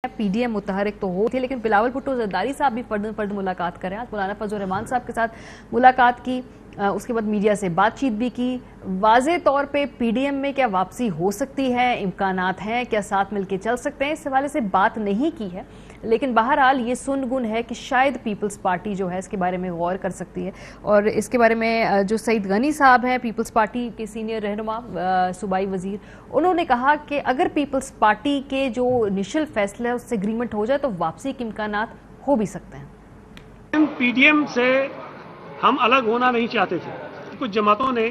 پی D M متحرک تو ہو تھے، لیکن بلاول بھٹو زرداری صاحب بھی فردن فرد ملاقات کر رہے ہیں. آج مولانا فضل الرحمان صاحب کے ساتھ ملاقات کی، اس کے بعد میڈیا سے بات چیت بھی کی. واضح طور پہ پی ڈی ایم میں کیا واپسی ہو سکتی ہے، امکانات ہیں، کیا ساتھ مل کے چل سکتے ہیں، اس حوالے سے بات نہیں کی ہے. لیکن بہرحال یہ سن گن ہے کہ شاید پیپلز پارٹی جو ہے اس کے بارے میں غور کر سکتی ہے. اور اس کے بارے میں جو سعید غنی صاحب ہیں، پیپلز پارٹی کے سینئر رہنما، صوبائی وزیر، انہوں نے کہا کہ اگر پیپلز پارٹی کے جو انیشل فیصلہ ہے اس سے اگریمنٹ ہو جائے تو واپسی کے امکانات ہو بھی سکتے ہیں. پی ڈی ایم سے ہم الگ ہونا نہیں چاہتے تھے. کچھ جماعتوں نے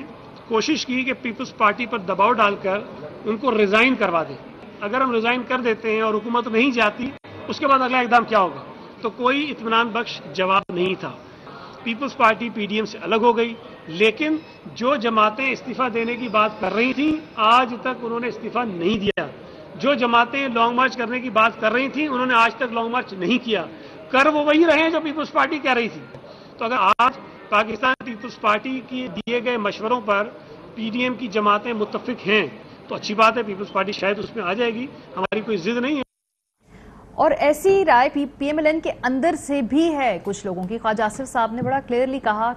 کوشش کی کہ پیپلز پارٹی پر دباؤ ڈال کر ان کو ریزائن کروا دیں. اگر ہم ریزائن کر دیتے ہیں اور حکومت نہیں جاتی، اس کے بعد اگلا اقدام کیا ہوگا؟ تو کوئی اطمینان بخش جواب نہیں تھا. پیپلز پارٹی پی ڈی ایم سے الگ ہو گئی، لیکن جو جماعتیں استعفیٰ دینے کی بات کر رہی تھیں آج تک انہوں نے استعفیٰ نہیں دیا. جو جماعتیں لانگ مارچ کرنے کی بات کر رہی تھیں انہوں نے آج تک لانگ مارچ نہیں کیا. کر وہ وہی رہے ہیں جو پیپلز پارٹی کہہ رہی تھی. تو اگر آج پاکستان پیپلز پارٹی کی دیے گئے مشوروں پر پی ڈی ایم کی جماعتیں متفق ہیں تو اچھی بات ہے، پیپلز پارٹی شاید اس میں آ جائے گی. ہماری کوئی ضد نہیں ہے. اور ایسی رائے پی ایم ایل این کے اندر سے بھی ہے کچھ لوگوں کی. خواجہ آصف صاحب نے بڑا کلیئرلی کہا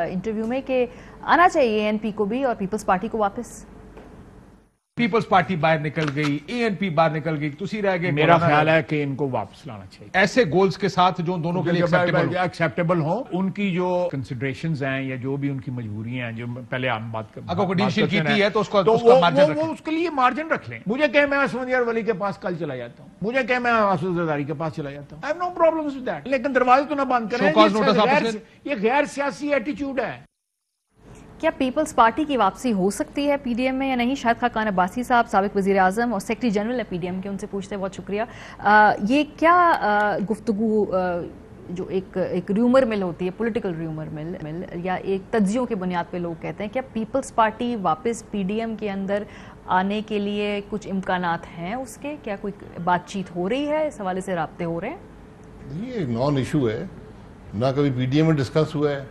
انٹرویو میں کہ آنا چاہیے اے این پی کو بھی اور پیپلز پارٹی کو واپس. پیپلز پارٹی باہر نکل گئی، اے این پی باہر نکل گئی، تسی رہ گئے. میرا خیال ہے کہ ان کو واپس لانا چاہیے ایسے گولز کے ساتھ جو دونوں کے لیے ایکسیپٹیبل ہوں. ان کی جو کنسیڈریشنز ہیں یا جو بھی ان کی مجبوریاں ہیں جو پہلے ہم بات کرتے ہیں، اگر کوئی ڈیسیژن کیتی ہے تو اس کا مارجن رکھیں. اس کے لیے مارجن رکھ لیں. مجھے کہ میں عصمت یار ولی کے پاس کل چلا جاتا ہوں، مجھے کہ میں آصف زرداری کے پاس چلا جاتا ہوں. I have no problems with that. لیکن دروازے تو نہ بند کریں. یہ غیر سیاسی ایٹیچیوڈ ہے. کیا پیپلز پارٹی کی واپسی ہو سکتی ہے پی ڈی ایم میں یا نہیں؟ شاہد خاقان عباسی صاحب سابق وزیر اعظم اور سیکرٹری جنرل ہے پی ڈی ایم کے، ان سے پوچھتے ہیں. بہت شکریہ. یہ کیا گفتگو جو ایک ریومر مل ہوتی ہے، پولیٹیکل ریومر مل یا ایک تجزیوں کے بنیاد پہ لوگ کہتے ہیں، کیا پیپلز پارٹی واپس پی ڈی ایم کے اندر آنے کے لیے کچھ امکانات ہیں اس کے؟ کیا کوئی بات چیت ہو رہی ہے؟ اس حوالے سے رابطے ہو رہے ہیں؟ یہ ایک نان ایشو ہے، نہ کبھی پی ڈی ایم میں ڈسکس ہوا ہے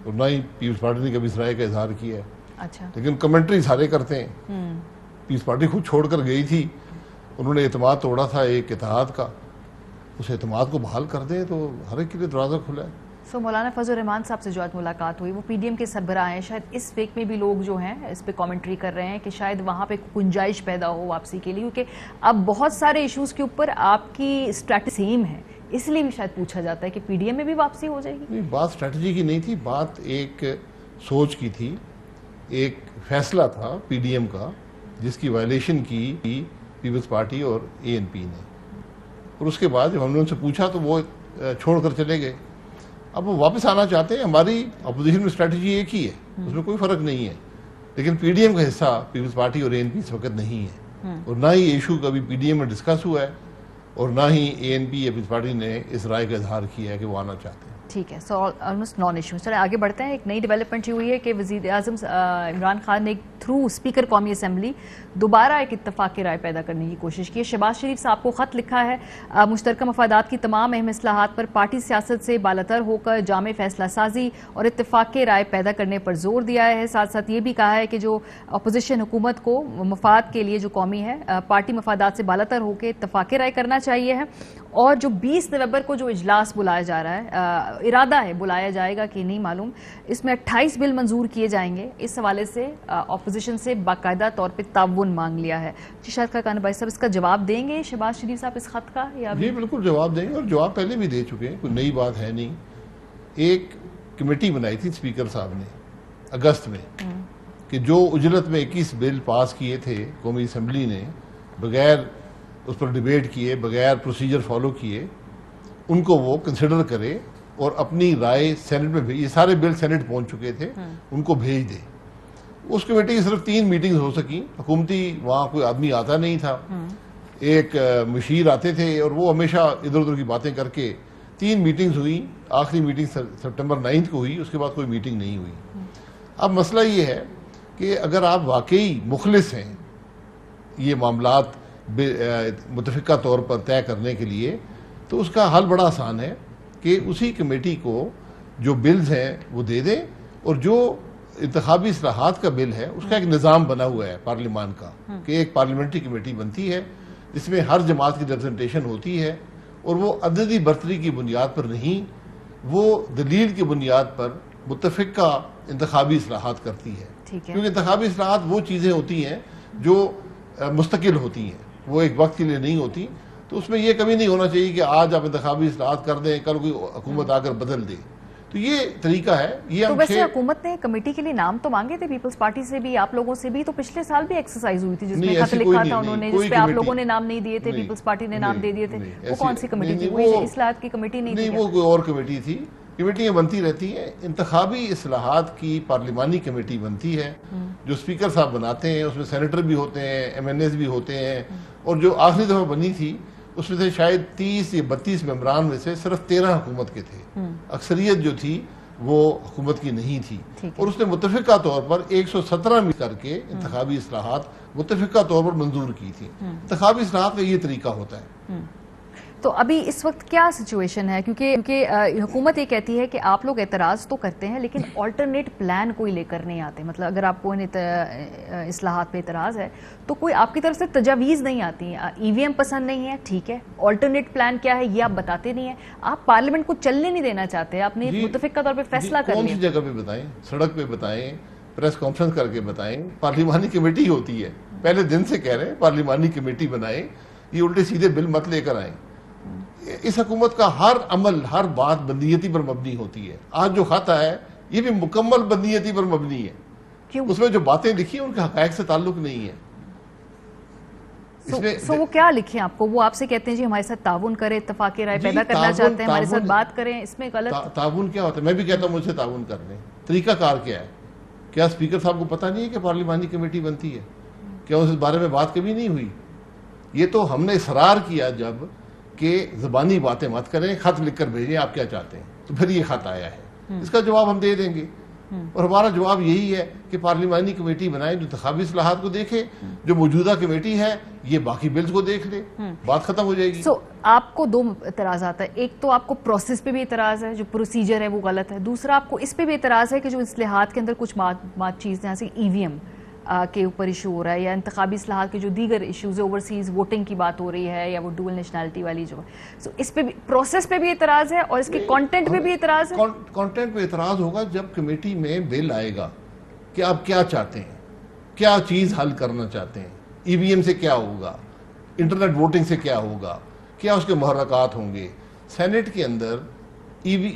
اور نہ ہی پیپلز پارٹی نے کبھی اس رائے کا اظہار کیا ہے. اچھا. لیکن کمنٹری سارے کرتے ہیں. پیپلز پارٹی خود چھوڑ کر گئی تھی، انہوں نے اعتماد توڑا تھا ایک اتحاد کا. اس اعتماد کو بحال کر دیں تو ہر ایک کے لیے دروازہ کھلا ہے. مولانا فضل الرحمان صاحب سے جو آج ملاقات ہوئی وہ پی ڈی ایم کے سربراہ ہیں. شاید اس ویک میں بھی لوگ جو ہیں اس پہ کامنٹری کر رہے ہیں کہ شاید وہاں پہ گنجائش پیدا ہو واپسی کے لیے، کیونکہ اب بہت سارے ایشوز کے اوپر آپ کی اسٹریٹجی سیم ہے، اس لیے بھی شاید پوچھا جاتا ہے کہ پی ڈی ایم میں بھی واپسی ہو جائے گی. نہیں، بات اسٹریٹجی کی نہیں تھی، بات ایک سوچ کی تھی. ایک فیصلہ تھا پی ڈی ایم کا جس کی وائلیشن کی پیپلز پارٹی اور اے این پی نے، اور اس کے بعد جب ہم نے ان سے پوچھا تو وہ چھوڑ کر چلے گئے. اب وہ واپس آنا چاہتے ہیں. ہماری اپوزیشن میں اسٹریٹجی ایک ہی ہے، اس میں کوئی فرق نہیں ہے. لیکن پی ڈی ایم کا حصہ پیپلز پارٹی اور اے این پی اس وقت نہیں ہے، اور نہ ہی ایشو کبھی پی ڈی ایم میں ڈسکس ہوا ہے اور نہ ہی اے این پی یا پیپلز پارٹی نے اس رائے کا اظہار کیا ہے کہ وہ آنا چاہتے ہیں. ٹھیک ہے. سو آلموسٹ نان ایشو. چلیں آگے بڑھتے ہیں. ایک نئی ڈیولپمنٹ یہ ہوئی ہے کہ وزیر اعظم عمران خان نے تھرو اسپیکر قومی اسمبلی دوبارہ ایک اتفاق کی رائے پیدا کرنے کی کوشش کی ہے. شہباز شریف صاحب کو خط لکھا ہے، مشترکہ مفادات کی تمام اہم اصلاحات پر پارٹی سیاست سے بالاتر ہو کر جامع فیصلہ سازی اور اتفاق کی رائے پیدا کرنے پر زور دیا ہے. ساتھ ساتھ یہ بھی کہا ہے کہ جو اپوزیشن حکومت کو مفاد کے لیے جو قومی ہے پارٹی مفادات سے بالاتر ہو کے اتفاق رائے کرنا چاہیے ہے. اور جو 20 نومبر کو جو اجلاس بلایا جا رہا ہے، ارادہ ہے بلایا جائے گا کہ نہیں معلوم، اس میں 28 بل منظور کیے جائیں گے. اس حوالے سے اپوزیشن سے باقاعدہ طور پہ تعاون مانگ لیا ہے. شاہد خاقان بھائی صاحب اس کا جواب دیں گے شہباز شریف صاحب اس خط کا؟ یا جی بالکل جواب دیں گے، اور جواب پہلے بھی دے چکے ہیں، کوئی نئی بات ہے نہیں. ایک کمیٹی بنائی تھی اسپیکر صاحب نے اگست میں کہ جو اجلت میں 21 بل پاس کیے تھے قومی اسمبلی نے بغیر اس پر ڈیبیٹ کیے، بغیر پروسیجر فالو کیے، ان کو وہ کنسیڈر کرے اور اپنی رائے سینٹ میں بھیج. یہ سارے بل سینٹ پہنچ چکے تھے، ان کو بھیج دے. اس کمیٹی کی صرف 3 میٹنگز ہو سکیں. حکومتی وہاں کوئی آدمی آتا نہیں تھا، ایک مشیر آتے تھے اور وہ ہمیشہ ادھر ادھر کی باتیں کر کے 3 میٹنگز ہوئی. آخری میٹنگ سپٹمبر 9 کو ہوئی، اس کے بعد کوئی میٹنگ نہیں ہوئی. اب مسئلہ یہ ہے کہ اگر آپ واقعی مخلص ہیں یہ معاملات متفقہ طور پر طے کرنے کے لیے، تو اس کا حل بڑا آسان ہے کہ اسی کمیٹی کو جو بلز ہیں وہ دے دیں، اور جو انتخابی اصلاحات کا بل ہے اس کا ایک نظام بنا ہوا ہے پارلیمان کا کہ ایک پارلیمنٹری کمیٹی بنتی ہے جس میں ہر جماعت کی ریپرزنٹیشن ہوتی ہے، اور وہ عددی برتری کی بنیاد پر نہیں، وہ دلیل کی بنیاد پر متفقہ انتخابی اصلاحات کرتی ہے. کیونکہ انتخابی اصلاحات وہ چیزیں ہوتی ہیں جو مستقل ہوتی ہیں، وہ ایک وقت کے لیے نہیں ہوتی. تو اس میں یہ کبھی نہیں ہونا چاہیے کہ آج آپ انتخابی اصلاحات کر دیں، کل کوئی حکومت آ کر بدل دے. تو یہ طریقہ ہے. یہ تو ویسے حکومت نے کمیٹی کے لیے نام تو مانگے تھے پیپلز پارٹی سے بھی، آپ لوگوں سے بھی، تو پچھلے سال بھی ایکسرسائز ہوئی تھی جس میں خط لکھا تھا انہوں نے، جس پہ آپ لوگوں نے نام نہیں دیے تھے، پیپلز پارٹی نے نام دے دیے تھے. وہ کون سی کمیٹی تھی؟ کوئی اصلاحات کی کمیٹی نہیں تھی؟ نہیں، وہ کوئی اور کمیٹی تھی. کمیٹیاں بنتی رہتی ہیں. انتخابی اصلاحات کی پارلیمانی کمیٹی بنتی ہے جو اسپیکر صاحب بناتے ہیں. اس میں سینیٹر بھی ہوتے ہیں، ایم این ایز بھی ہوتے ہیں. اور جو آخری دفعہ بنی تھی اس میں سے شاید 30 یا 32 ممبران میں سے صرف 13 حکومت کے تھے. اکثریت جو تھی وہ حکومت کی نہیں تھی. اور اس نے متفقہ طور پر 117 میں کر کے انتخابی اصلاحات متفقہ طور پر منظور کی تھی. انتخابی اصلاحات کا یہ طریقہ ہوتا ہے. تو ابھی اس وقت کیا سچویشن ہے؟ کیونکہ حکومت یہ کہتی ہے کہ آپ لوگ اعتراض تو کرتے ہیں لیکن آلٹرنیٹ پلان کوئی لے کر نہیں آتے. مطلب اگر آپ کو اصلاحات پہ اعتراض ہے تو کوئی آپ کی طرف سے تجاویز نہیں آتی. ای وی ایم پسند نہیں ہے، ٹھیک ہے، آلٹرنیٹ پلان کیا ہے یہ آپ بتاتے نہیں ہیں. آپ پارلیمنٹ کو چلنے نہیں دینا چاہتے. آپ نے متفقہ طور پہ فیصلہ کر لیا. کون سی جگہ پہ بتائیں؟ سڑک پہ بتائیں، پریس کانفرنس کر کے بتائیں. پارلیمانی کمیٹی ہوتی ہے، پہلے دن سے کہہ رہے ہیں پارلیمانی کمیٹی بنائیں. یہ الٹے سیدھے بل مت لے کر آئیں. اس حکومت کا ہر عمل، ہر بات بدنیتی پر مبنی ہوتی ہے. آج جو خط ہے یہ بھی مکمل بدنیتی پر مبنی ہے. کیوں؟ اس میں جو باتیں لکھی ہیں ان کے حقائق سے تعلق نہیں ہے. سو وہ کیا لکھیں آپ کو؟ وہ آپ سے کہتے ہیں جی ہمارے ساتھ تعاون کریں، اتفاق رائے پیدا کرنا چاہتے ہیں، ہمارے ساتھ بات کریں. اس میں غلط تعاون کیا ہوتا ہے؟ میں بھی کہتا ہوں مجھ سے تعاون کر لیں. طریقہ کار کیا ہے؟ کیا اسپیکر صاحب کو پتہ نہیں ہے کہ پارلیمانی کمیٹی بنتی ہے؟ کیا اس بارے میں بات کبھی نہیں ہوئی؟ یہ تو ہم نے اصرار کیا جب کہ زبانی باتیں مت کریں، خط لکھ کر بھیجیں آپ کیا چاہتے ہیں. تو پھر یہ خط آیا ہے، اس کا جواب ہم دے دیں گے. اور ہمارا جواب یہی ہے کہ پارلیمانی کمیٹی بنائیں جو انتخابی اصلاحات کو دیکھے. جو موجودہ کمیٹی ہے یہ باقی بلز کو دیکھ لے، بات ختم ہو جائے گی. آپ کو دو اعتراضات ہے. ایک تو آپ کو پروسیس پہ بھی اعتراض ہے، جو پروسیجر ہے وہ غلط ہے. دوسرا آپ کو اس پہ بھی اعتراض ہے کہ جو اصلاحات کے اندر کچھ چیز جیسے ای وی ایم کے اوپر ایشو ہو رہا ہے، یا انتخابی اصلاحات کے جو دیگر ایشوز اوورسیز ووٹنگ کی بات ہو رہی ہے، یا وہ ڈوئل نیشنلٹی والی جو ہے. اس پہ بھی پروسیس پہ بھی اعتراض ہے اور اس کے کانٹینٹ پہ بھی اعتراض ہے. کانٹینٹ پہ اعتراض ہوگا جب کمیٹی میں بل آئے گا کہ آپ کیا چاہتے ہیں، کیا چیز حل کرنا چاہتے ہیں. ای وی ایم سے کیا ہوگا، انٹرنیٹ ووٹنگ سے کیا ہوگا، کیا اس کے محرکات ہوں گے. سینٹ کے اندر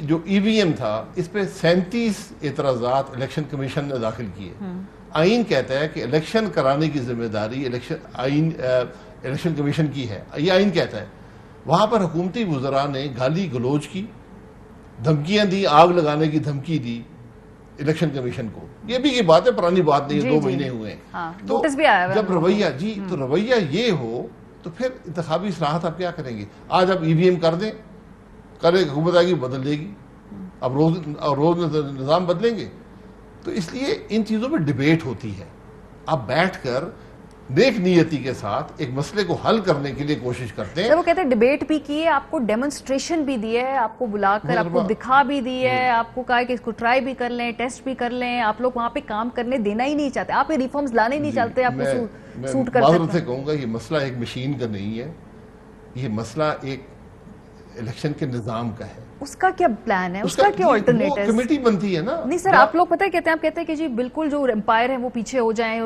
جو ای وی ایم تھا اس پہ 37 اعتراضات الیکشن کمیشن نے داخل کیے. آئین کہتا ہے کہ الیکشن کرانے کی ذمہ داری الیکشن کمیشن کی ہے. یہ آئین کہتا ہے. وہاں پر حکومتی وزراء نے گالی گلوچ کی، دھمکیاں دی، آگ لگانے کی دھمکی دی الیکشن کمیشن کو. یہ بھی کی بات ہے، پرانی بات نہیں ہے، 2 مہینے ہوئے ہیں. تو جب رویہ یہ ہو تو پھر انتخابی اصلاحات آپ کیا کریں گے؟ آج آپ ای وی ایم کر دیں، کل ایک حکومت آئے گی بدل دے گی. اب روز نظام بدلیں گے. تو اس لیے ان چیزوں میں ڈیبیٹ ہوتی ہے. آپ بیٹھ کر نیک نیتی کے ساتھ ایک مسئلے کو حل کرنے کے لیے کوشش کرتے ہیں. وہ کہتے ہیں ڈیبیٹ بھی کی ہے، آپ کو ڈیمونسٹریشن بھی دی ہے، آپ کو بلا کر آپ کو دکھا بھی دی ہے، آپ کو کہا کہ اس کو ٹرائی بھی کر لیں، ٹیسٹ بھی کر لیں. آپ لوگ وہاں پہ کام کرنے دینا ہی نہیں چاہتے، آپ یہ ریفارمز لانے ہی نہیں چاہتے. آپ کو سوٹ کرتے ہیں. معذرت سے کہوں گا یہ مسئلہ ایک مشین کا نہیں ہے، یہ مسئلہ ایک الیکشن کے نظام کا ہے. اس کا کیا پلان ہے، اس کا کیا آلٹرنیٹ ہے؟ کمیٹی بنتی ہے نا. نہیں سر، آپ لوگ پتہ ہے کہتے ہیں، آپ کہتے ہیں کہ جی بالکل جو امپائر ہیں وہ پیچھے ہو جائیں،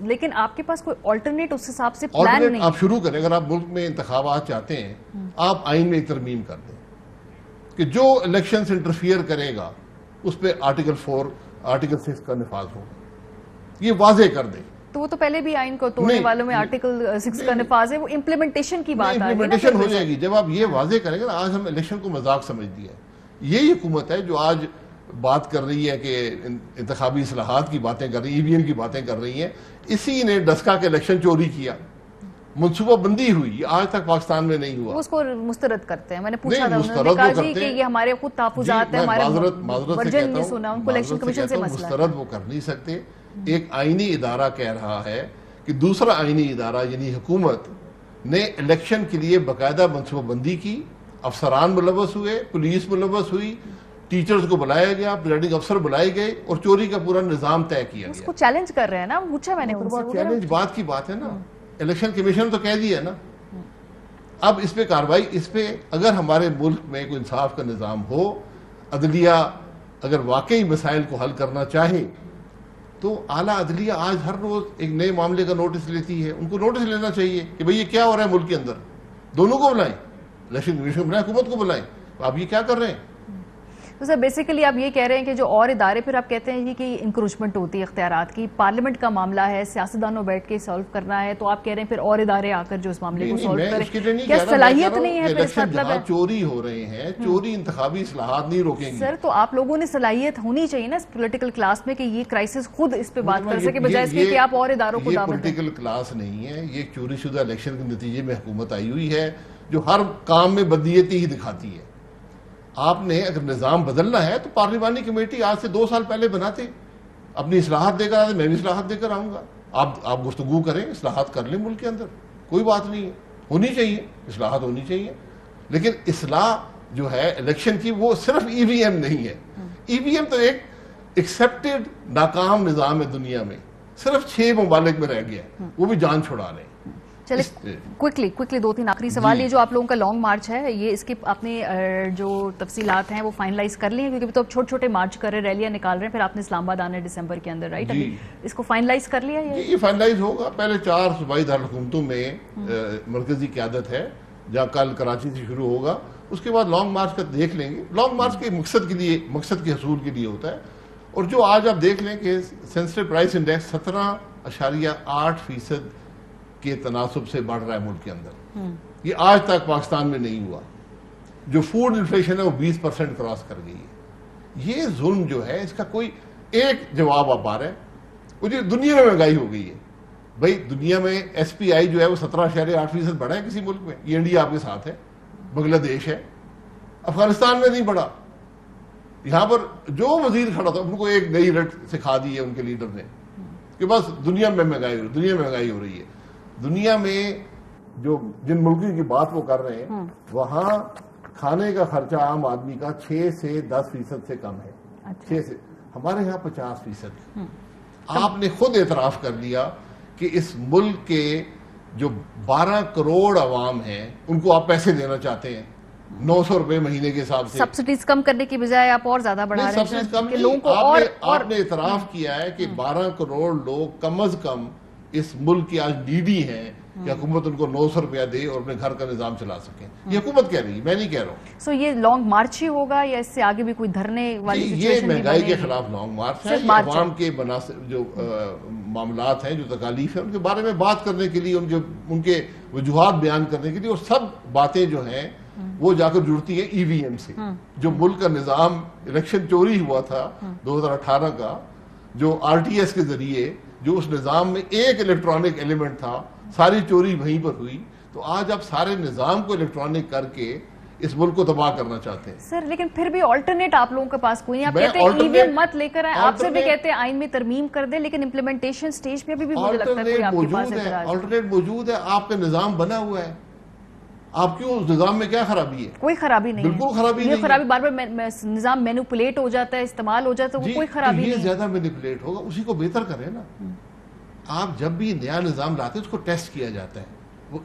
لیکن آپ کے پاس کوئی آلٹرنیٹ اس حساب سے پلان نہیں. آپ شروع کریں، اگر آپ ملک میں انتخابات چاہتے ہیں آپ آئین میں ایک ترمیم کر دیں کہ جو الیکشن سے انٹرفیئر کرے گا اس پہ آرٹیکل 4 آرٹیکل 6 کا نفاذ ہوگا. یہ واضح کر دیں. تو وہ تو پہلے بھی آئین کو توڑنے والوں میں آرٹیکل 6 کا نفاذ ہے، وہ امپلیمنٹیشن کی بات آ رہی ہے. امپلیمنٹیشن ہو جائے گی جب آپ یہ واضح کریں گے نا. آج ہم الیکشن کو مذاق سمجھ دیا ہے. یہی حکومت ہے جو آج بات کر رہی ہے کہ انتخابی اصلاحات کی باتیں کر رہی ہیں، ای وی ایم کی باتیں کر رہی ہیں. اسی نے ڈسکا کے الیکشن چوری کیا، منصوبہ بندی ہوئی، آج تک پاکستان میں نہیں ہوا. اس کو مسترد کرتے ہیں. میں نے پوچھا تھا، انہوں نے کہا جی کہ یہ ہمارے خود تحفظات ہیں، ہمارے ورجن نہیں سنا، ان کو الیکشن کمیشن سے مسئلہ ہے. مسترد وہ کر نہیں سکتے. ایک آئینی ادارہ کہہ رہا ہے کہ دوسرا آئینی ادارہ یعنی حکومت نے الیکشن کے لیے باقاعدہ منصوبہ بندی کی. افسران ملوث ہوئے، پولیس ملوث ہوئی، ٹیچرز کو بلایا گیا، پریزائڈنگ افسر بلائے گئے اور چوری کا پورا نظام طے کیا گیا. اس کو چیلنج کر رہے ہیں نا، پوچھا میں نے ان سے. چیلنج بات کی بات ہے نا. الیکشن کمیشن تو کہہ دیا نا اب اس پہ کاروائی، اس پہ اگر ہمارے ملک میں کوئی انصاف کا نظام ہو، عدلیہ اگر واقعی مسائل کو حل کرنا چاہے تو اعلیٰ عدلیہ آج ہر روز ایک نئے معاملے کا نوٹس لیتی ہے. ان کو نوٹس لینا چاہیے کہ بھئی یہ کیا ہو رہا ہے ملک کے اندر. دونوں کو بلائیں، الیکشن کمیشن کو بلائیں، حکومت کو بلائیں. آپ یہ کیا کر رہے ہیں؟ تو سر بیسیکلی آپ یہ کہہ رہے ہیں کہ جو اور ادارے، پھر آپ کہتے ہیں کہ انکروچمنٹ ہوتی ہے اختیارات کی، پارلیمنٹ کا معاملہ ہے، سیاستدانوں بیٹھ کے سالو کرنا ہے، تو آپ کہہ رہے ہیں پھر اور ادارے آ کر جو اس معاملے کو سالو کریں. کیا صلاحیت نہیں ہے پھر اس مطلب ہے چوری ہو رہے ہیں، چوری انتخابی اصلاحات نہیں روکیں گے. سر تو آپ لوگوں نے صلاحیت ہونی چاہیے نا اس پولیٹیکل کلاس میں کہ یہ کرائسس خود اس پہ بات کر سکے، بجائے اس کے کہ آپ اور اداروں کو دعوت دیں. یہ پولیٹیکل کلاس نہیں ہے، یہ چوری شدہ الیکشن کے نتیجے میں حکومت آئی ہوئی ہے جو ہر کام میں بدنیتی ہی دکھاتی ہے. آپ نے اگر نظام بدلنا ہے تو پارلیمانی کمیٹی آج سے 2 سال پہلے بناتے، اپنی اصلاحات دے کر آتے. میں بھی اصلاحات دے کر آؤں گا. آپ گفتگو کریں، اصلاحات کر لیں ملک کے اندر، کوئی بات نہیں ہے. ہونی چاہیے، اصلاحات ہونی چاہیے، لیکن اصلاح جو ہے الیکشن کی وہ صرف ای وی ایم نہیں ہے. ای وی ایم تو ایک ایکسیپٹڈ ناکام نظام ہے دنیا میں، صرف 6 ممالک میں رہ گیا ہے، وہ بھی جان چھڑا لیں. چلے کوئکلی 2-3 آخری سوال. یہ جو آپ لوگوں کا لانگ مارچ ہے، یہ اس کی آپ نے جو تفصیلات ہیں وہ فائنلائز کر لی ہیں؟ کیونکہ تو اب چھوٹے مارچ کر رہے ہیں، ریلیاں نکال رہے ہیں، پھر آپ نے اسلام آباد آنا ہے دسمبر کے اندر، رائٹ؟ ابھی اس کو فائنلائز کر لیا ہے؟ یہ فائنلائز ہوگا. پہلے 4 صوبائی دارالحکومتوں میں مرکزی قیادت ہے، جہاں کل کراچی سے شروع ہوگا. اس کے بعد لانگ مارچ کا دیکھ لیں گے. لانگ مارچ کے مقصد کے حصول کے لیے ہوتا ہے. اور جو آج آپ دیکھ لیں کہ سینسٹیو پرائس انڈیکس 17.8% کے تناسب سے بڑھ رہا ہے ملک کے اندر. یہ آج تک پاکستان میں نہیں ہوا. جو فوڈ انفلیشن ہے وہ 20% کراس کر گئی ہے. یہ ظلم جو ہے اس کا کوئی ایک جواب آپ آ رہے ہیں. وہ جو دنیا میں مہنگائی ہو گئی ہے، بھائی دنیا میں ایس پی آئی جو ہے وہ 17.8% بڑھا ہے کسی ملک میں. یہ انڈیا آپ کے ساتھ ہے، بنگلہ دیش ہے، افغانستان میں نہیں بڑھا. یہاں پر جو وزیر کھڑا تھا ان کو ایک نئی رٹ سکھا دی ہے ان کے لیڈر نے کہ بس دنیا میں مہنگائی ہو رہی ہے. دنیا میں جو جن ملکوں کی بات وہ کر رہے ہیں وہاں کھانے کا خرچہ عام آدمی کا 6 سے 10% سے کم ہے. 6 سے، ہمارے یہاں 50%. آپ نے خود اعتراف کر لیا کہ اس ملک کے جو 12 کروڑ عوام ہیں ان کو آپ پیسے دینا چاہتے ہیں 900 روپے مہینے کے حساب سے. سبسڈیز کم کرنے کی بجائے آپ اور زیادہ بڑھا رہے ہیں. سبسڈیز کم نہیں، آپ نے اعتراف کیا ہے کہ 12 کروڑ لوگ کم از کم اس ملک کی آج نیڈی ہیں کہ حکومت ان کو 900 روپیہ دے اور اپنے گھر کا نظام چلا سکیں. یہ حکومت کہہ رہی ہے، میں نہیں کہہ رہا ہوں. سو یہ لانگ مارچ ہی ہوگا یا اس سے آگے بھی کوئی دھرنے والی یہ مہنگائی کے خلاف لانگ مارچ ہے. یہ عوام کے جو معاملات ہیں، جو تکالیف ہیں، ان کے بارے میں بات کرنے کے لیے، ان کے وجوہات بیان کرنے کے لیے. اور سب باتیں جو ہیں وہ جا کر جڑتی ہیں ای وی ایم سے. جو ملک کا نظام الیکشن چوری ہوا تھا 2018 کا، جو آر ٹی ایس کے ذریعے، جو اس نظام میں ایک الیکٹرانک ایلیمنٹ تھا، ساری چوری وہیں پر ہوئی. تو آج آپ سارے نظام کو الیکٹرانک کر کے اس ملک کو تباہ کرنا چاہتے ہیں. سر لیکن پھر بھی آلٹرنیٹ آپ لوگوں کے پاس کوئی نہیں. آپ کہتے ہیں ای وی ایم مت لے کر آئیں، آپ سے بھی کہتے ہیں آئین میں ترمیم کر دیں، لیکن امپلیمنٹیشن سٹیج پہ بھی مجھے لگتا ہے کوئی آپ کے پاس اعتراض ہے. آلٹرنیٹ موجود ہے، آپ کا نظام بنا ہوا ہے. آپ کیوں اس نظام میں کیا خرابی ہے؟ کوئی خرابی نہیں ہے. بالکل خرابی نہیں ہے. خرابی بار بار نظام مینوپولیٹ ہو جاتا ہے، استعمال ہو جاتا ہے، وہ کوئی خرابی نہیں ہے. یہ زیادہ مینوپولیٹ ہوگا، اسی کو بہتر کریں نا. آپ جب بھی نیا نظام لاتے ہیں اس کو ٹیسٹ کیا جاتا ہے. وہ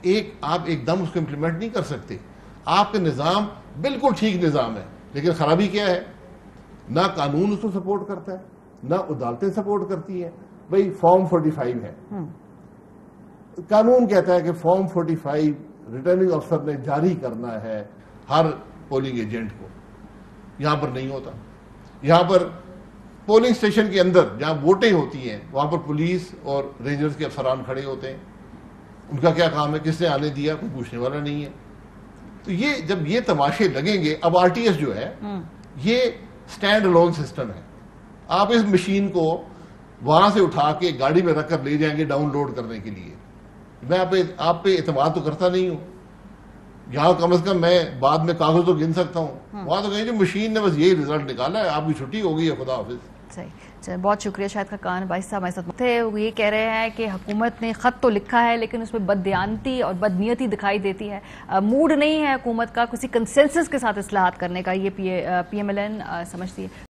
آپ ایک دم اس کو امپلیمنٹ نہیں کر سکتے. آپ کا نظام بالکل ٹھیک نظام ہے، لیکن خرابی کیا ہے؟ نہ قانون اس کو سپورٹ کرتا ہے، نہ عدالتیں سپورٹ کرتی ہیں. بھئی فارم 45 ہے، قانون کہتا ہے کہ فارم 45 ریٹرننگ افسر نے جاری کرنا ہے ہر پولنگ ایجنٹ کو. یہاں پر نہیں ہوتا. یہاں پر پولنگ سٹیشن کے اندر جہاں ووٹیں ہوتی ہیں وہاں پر پولیس اور رینجرز کے افسران کھڑے ہوتے ہیں. ان کا کیا کام ہے؟ کس نے آنے دیا؟ کوئی پوچھنے والا نہیں ہے. تو یہ جب یہ تماشے لگیں گے، اب آر ٹی ایس جو ہے یہ سٹینڈ الون سسٹم ہے. آپ اس مشین کو وہاں سے اٹھا کے گاڑی میں رکھ کر لے جائیں گے ڈاؤن لوڈ کرنے کے لیے. میں آپ پہ اعتماد تو کرتا نہیں ہوں. یہاں کم از کم میں بعد میں کاغذ تو گن سکتا ہوں، وہاں تو کہیں جو مشین نے بس یہی رزلٹ نکالا ہے، آپ کی چھٹی ہو گئی ہے، خدا حافظ. صحیح. چلیں بہت شکریہ. شاہد خاقان بھائی صاحب ہمارے ساتھ تھے. وہ یہ کہہ رہے ہیں کہ حکومت نے خط تو لکھا ہے لیکن اس میں بددیانتی اور بدنیتی دکھائی دیتی ہے. موڈ نہیں ہے حکومت کا کسی کنسنسس کے ساتھ اصلاحات کرنے کا. یہ پی ایم ایل این سمجھتی ہے.